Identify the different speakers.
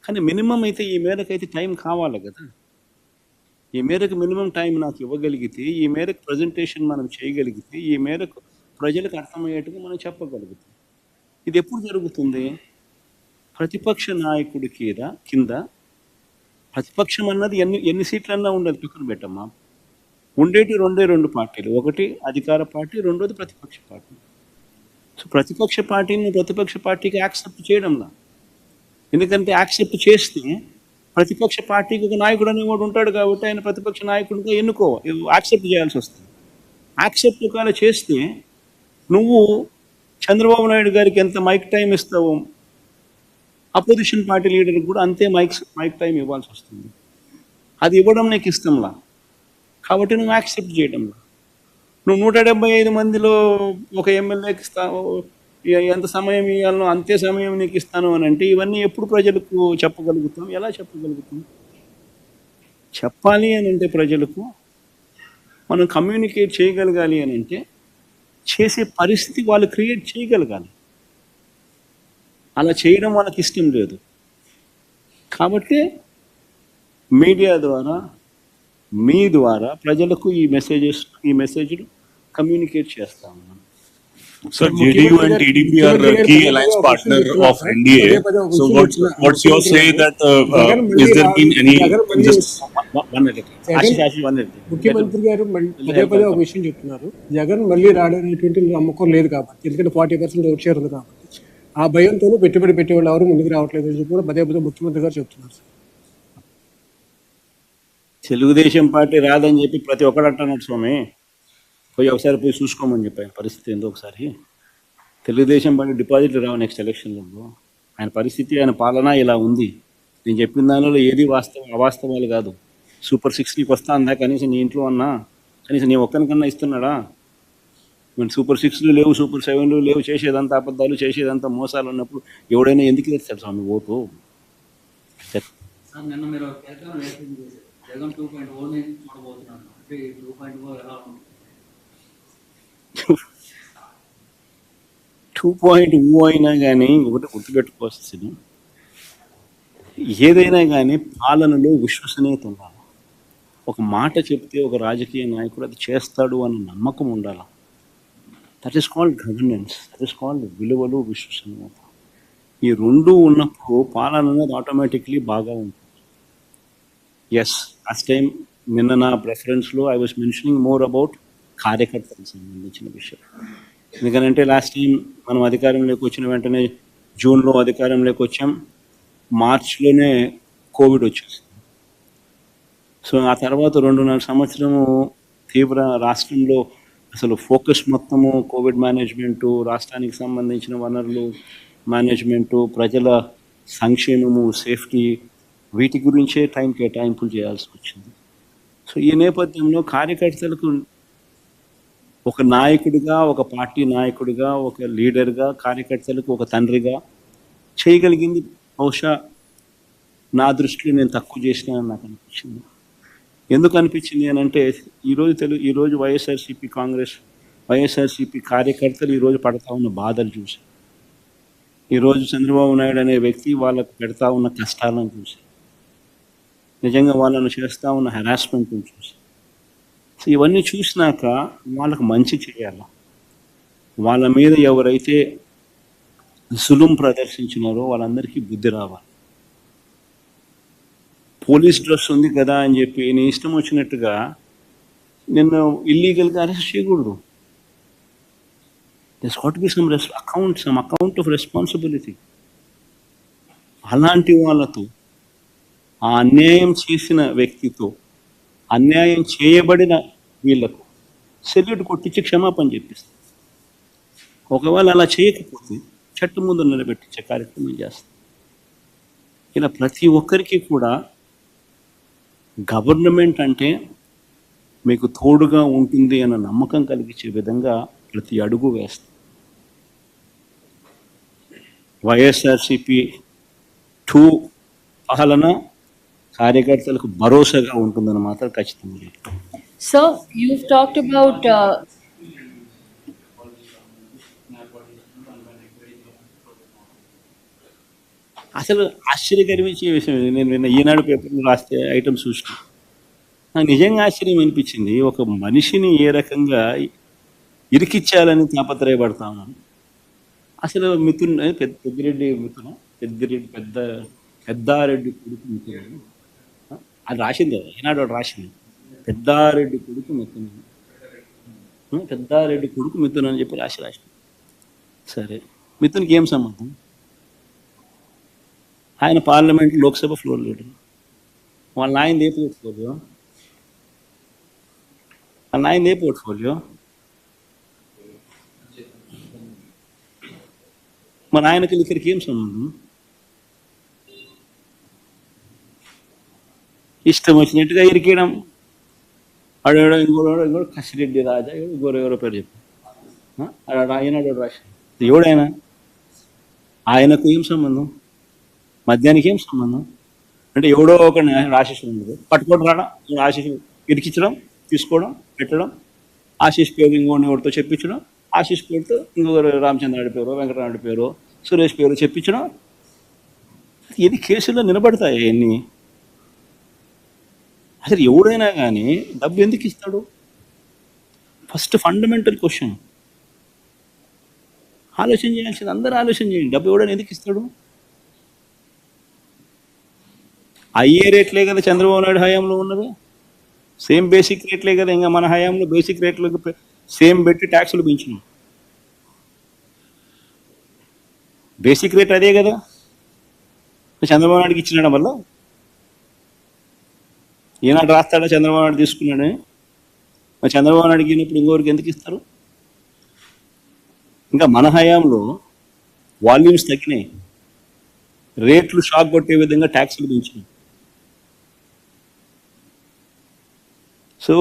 Speaker 1: కానీ మినిమం అయితే ఈ మేరకైతే టైం కావాలి కదా. ఈ మేరకు మినిమం టైం నాకు ఇవ్వగలిగితే, ఈ మేరకు ప్రజెంటేషన్ మనం చేయగలిగితే, ఈ మేరకు ప్రజలకు అర్థమయ్యేట్టుగా మనం చెప్పగలుగుతాం. ఇది ఎప్పుడు జరుగుతుంది? ప్రతిపక్ష నాయకుడి కింద ప్రతిపక్షం అన్నది ఎన్ని సీట్లన్నా ఉండదు, పక్కన పెట్టమ్మా. ఉండేటి రెండు పార్టీలు, ఒకటి అధికార పార్టీ, రెండోది ప్రతిపక్ష పార్టీ. సో ప్రతిపక్ష పార్టీని ప్రతిపక్ష పార్టీకి యాక్సెప్ట్ చేయడంలా. ఎందుకంటే యాక్సెప్ట్ చేస్తే ప్రతిపక్ష పార్టీకి ఒక నాయకుడు అనేవాడు ఉంటాడు కాబట్టి ఆయన ప్రతిపక్ష నాయకుడిగా యాక్సెప్ట్ చేయాల్సి వస్తుంది. యాక్సెప్ట్ ఒకవేళ చేస్తే నువ్వు చంద్రబాబు నాయుడు గారికి ఎంత మైక్ టైం ఇస్తావో అపోజిషన్ పార్టీ లీడర్కి కూడా అంతే మైక్ టైం ఇవ్వాల్సి వస్తుంది. అది ఇవ్వడం నీకు ఇష్టంలా కాబట్టి నువ్వు యాక్సెప్ట్ చేయడంలా. నువ్వు 175 మందిలో ఒక ఎమ్మెల్యేకి ఎంత సమయం ఇవ్వాలనో అంతే సమయం నీకు ఇస్తాను అని అంటే ఇవన్నీ ఎప్పుడు ప్రజలకు చెప్పగలుగుతాం? ఎలా చెప్పగలుగుతాం? చెప్పాలి అని అంటే ప్రజలకు మనం కమ్యూనికేట్ చేయగలగాలి అని అంటే చేసే పరిస్థితి వాళ్ళు క్రియేట్ చేయగలగాలి. అలా చేయడం వాళ్ళకి ఇష్టం లేదు కాబట్టి మీడియా ద్వారా మీ ద్వారా ప్రజలకు ఈ మెసేజ్లు కమ్యూనికేట్ చేస్తాం.
Speaker 2: Sir, JDU and TDP are key alliance partner of NDA. So what's your say that is there been any just
Speaker 3: ముఖ్యమంత్రి గారు పదే పదే ఒక విషయం చెప్తున్నారు, జగన్ మళ్ళీ రావడానికి నమ్మకం లేదు కాబట్టి, ఎందుకంటే 40% ఓట్ షేర్ ఉంది కాబట్టి ఆ భయంతోనే పెట్టుబడి పెట్టేవాళ్ళు ఎవరు ముందుకు రావట్లేదు అని చెప్పి కూడా పదే పదే ముఖ్యమంత్రి గారు చెప్తున్నారు.
Speaker 1: తెలుగుదేశం పార్టీ రాదని చెప్పి ప్రతి ఒక్కడు అంటున్నాడు స్వామి. ఒకసారి పోయి చూసుకోమని చెప్పాను పరిస్థితి ఏందో ఒకసారి. తెలుగుదేశం పార్టీ డిపాజిట్లు రావు నెక్స్ట్ ఎలక్షన్లో. ఆయన పరిస్థితి, ఆయన పాలన ఇలా ఉంది. నేను చెప్పిన దానిలో ఏది అవాస్తవాలు కాదు. సూపర్ 6 నీకు వస్తా అందా? కనీసం నీ ఇంట్లో అన్నా కనీసం నీ ఒక్కరికన్నా ఇస్తున్నాడా? సూపర్ 6 లేవు, సూపర్ 7 లేవు, చేసేదంతా అబద్ధాలు, చేసేదంతా మోసాలు ఉన్నప్పుడు ఎవడైనా ఎందుకు వేస్తాడు స్వామి ఓటు?
Speaker 4: నిన్న మీరు జగన్ 2.0 చూడబోతున్నాను. 2.0 ఎలా ఉంది?
Speaker 1: 2.0 అయినా కానీ ఒకటి గుర్తుపెట్టుకోవాల్సింది, ఏదైనా కానీ పాలనలో విశ్వసనీయత ఉండాలి. ఒక మాట చెప్తే ఒక రాజకీయ నాయకుడు అది చేస్తాడు అన్న నమ్మకం ఉండాలి. That is called governance, that is called విలువలు, విశ్వసనీయత. ఈ రెండు ఉన్నప్పుడు పాలన అనేది ఆటోమేటిక్లీ బాగా ఉంటుంది. ఎస్, లాస్ట్ టైం నిన్న నా ప్రెఫరెన్స్లో I was mentioning more about కార్యకర్తలకు సంబంధించిన విషయం. ఎందుకంటే లాస్ట్ టైం మనం అధికారంలోకి వచ్చిన వెంటనే జూన్లో అధికారంలోకి వచ్చాం, మార్చ్లోనే కోవిడ్ వచ్చేసింది. సో ఆ తర్వాత 2.5 సంవత్సరము తీవ్ర రాష్ట్రంలో అసలు ఫోకస్ మొత్తము కోవిడ్ మేనేజ్మెంటు, రాష్ట్రానికి సంబంధించిన వనరులు మేనేజ్మెంటు, ప్రజల సంక్షేమము, సేఫ్టీ, వీటి గురించే టైం కేటాయింపులు చేయాల్సి వచ్చింది. సో ఈ నేపథ్యంలో కార్యకర్తలకు ఒక నాయకుడిగా, ఒక పార్టీ నాయకుడిగా, ఒక లీడర్గా, కార్యకర్తలకు ఒక తండ్రిగా చేయగలిగింది బహుశా నా దృష్టిలో నేను తక్కువ చేసినానని నాకు అనిపించింది. ఎందుకు అనిపించింది అని అంటే ఈరోజు వైఎస్ఆర్సీపీ కార్యకర్తలు ఈరోజు పడతా ఉన్న బాధలు చూసి, ఈరోజు చంద్రబాబు నాయుడు అనే వ్యక్తి వాళ్ళకు పెడతా ఉన్న కష్టాలను చూసి, నిజంగా వాళ్ళను చేస్తూ ఉన్న హెరాస్మెంట్ని చూసి, సో ఇవన్నీ చూసినాక వాళ్ళకు మంచి చేయాలి. వాళ్ళ మీద ఎవరైతే జులుం ప్రదర్శించినారో వాళ్ళందరికీ బుద్ధి రావాలి. పోలీస్ డ్రెస్ ఉంది కదా అని చెప్పి నీ ఇష్టం వచ్చినట్టుగా నిన్ను ఇల్లీగల్గా అరెస్ట్ చేయకూడదు. This got be some account of responsibility. అలాంటి వాళ్ళతో, ఆ అన్యాయం చేసిన వ్యక్తితో, అన్యాయం చేయబడిన వీళ్లకు సెల్యూట్ కొట్టించి క్షమాపణ చెప్పిస్తాం. ఒకవేళ అలా చేయకపోతే చట్టం ముందు నిలబెట్టించే కార్యక్రమం చేస్తాం. ఇలా ప్రతి ఒక్కరికి కూడా గవర్నమెంట్ అంటే మీకు తోడుగా ఉంటుంది అన్న నమ్మకం కలిగించే విధంగా ప్రతి అడుగు వేస్తాం. వైఎస్ఆర్సీపీ 2 పాలన కార్యకర్తలకు భరోసాగా ఉంటుందని మాత్రం ఖచ్చితంగా.
Speaker 5: So you've talked about
Speaker 1: అసలు ఆశ్చర్యకరమించే విషయం ఇది. నేను నిన్న ఈనాడు పేపర్లో రాస్తే ఐటమ్స్ చూసిన నాకు నిజంగా ఆశ్చర్యం అనిపించింది. ఒక మనిషిని ఏ రకంగా ఇరికిచ్చాలని తాపత్రయపడతా ఉన్నాను. అసలు మిథున్ పెద్దిరెడ్డి మిథున పెద్దారెడ్డి కొడుకు మిథున అది రాసింది కదా ఈనాడు వాడు రాసింది. పెద్దారెడ్డి కొడుకు మిథున, పెద్దారెడ్డి కొడుకు మిథున అని చెప్పి రాసింది. సరే, మిథున్కి ఏం సంబంధం? ఆయన పార్లమెంట్ లోక్సభ ఫ్లోర్ లీడర్. వాళ్ళ నాయనది ఏ పోర్ట్ఫోలియో? వాళ్ళ నాయనది ఏ పోర్ట్ఫోలియో? మన ఆయనకి ఇక్కడికి ఏం సంబంధం? ఇష్టం వచ్చినట్టుగా ఇరికేయడం. ఆడేవాడో ఇంకోడు కసిరెడ్డి రాజా, ఎవరో పేరు చెప్పు, ఈనాడు రాసి ఎవడైనా ఆయనకు ఏం సంబంధం? మద్యానికి ఏం సంబంధం? అంటే ఎవడో ఒక ఆశీస్సు ఉండదు, పట్టుకోవడం రావడం, ఆశీస్సు ఇరికించడం, తీసుకోవడం, పెట్టడం, ఆశీష్ పేరు ఇంకోటి ఎవరితో చెప్పించడం, ఆశీష్ పేరుతో ఇంకొకరు రామచంద్రాడి పేరు, వెంకటరాముడి పేరు, సురేష్ పేరు చెప్పించడం. ఇది కేసుల్లో నిలబడతాయి ఎన్ని? అసలు ఎవడైనా కానీ డబ్బు ఎందుకు ఇస్తాడు? ఫస్ట్ ఫండమెంటల్ క్వశ్చన్ ఆలోచన చేయాల్సింది. అందరూ ఆలోచన చేయండి. డబ్బు ఎవడైనా ఎందుకు ఇస్తాడు? అయ్యే రేట్లే కదా చంద్రబాబు నాయుడు హయాంలో ఉన్నది. సేమ్ బేసిక్ రేట్లే కదా ఇంకా మన హయాంలో బేసిక్ రేట్లకు సేమ్ పెట్టి ట్యాక్సులు పెంచినాం. బేసిక్ రేట్ అదే కదా చంద్రబాబు నాయుడుకి ఇచ్చినడం వల్ల. ఈనాడు రాస్తాడా చంద్రబాబు నాయుడు తీసుకున్నాడని? మరి చంద్రబాబు నాయుడుకి ఇచ్చినప్పుడు ఇంకోరికి ఎందుకు ఇస్తారు? ఇంకా మన హయాంలో వాల్యూమ్స్ తగ్గినాయి, రేట్లు షాక్ కొట్టే విధంగా ట్యాక్సులు పెంచినాయి. సో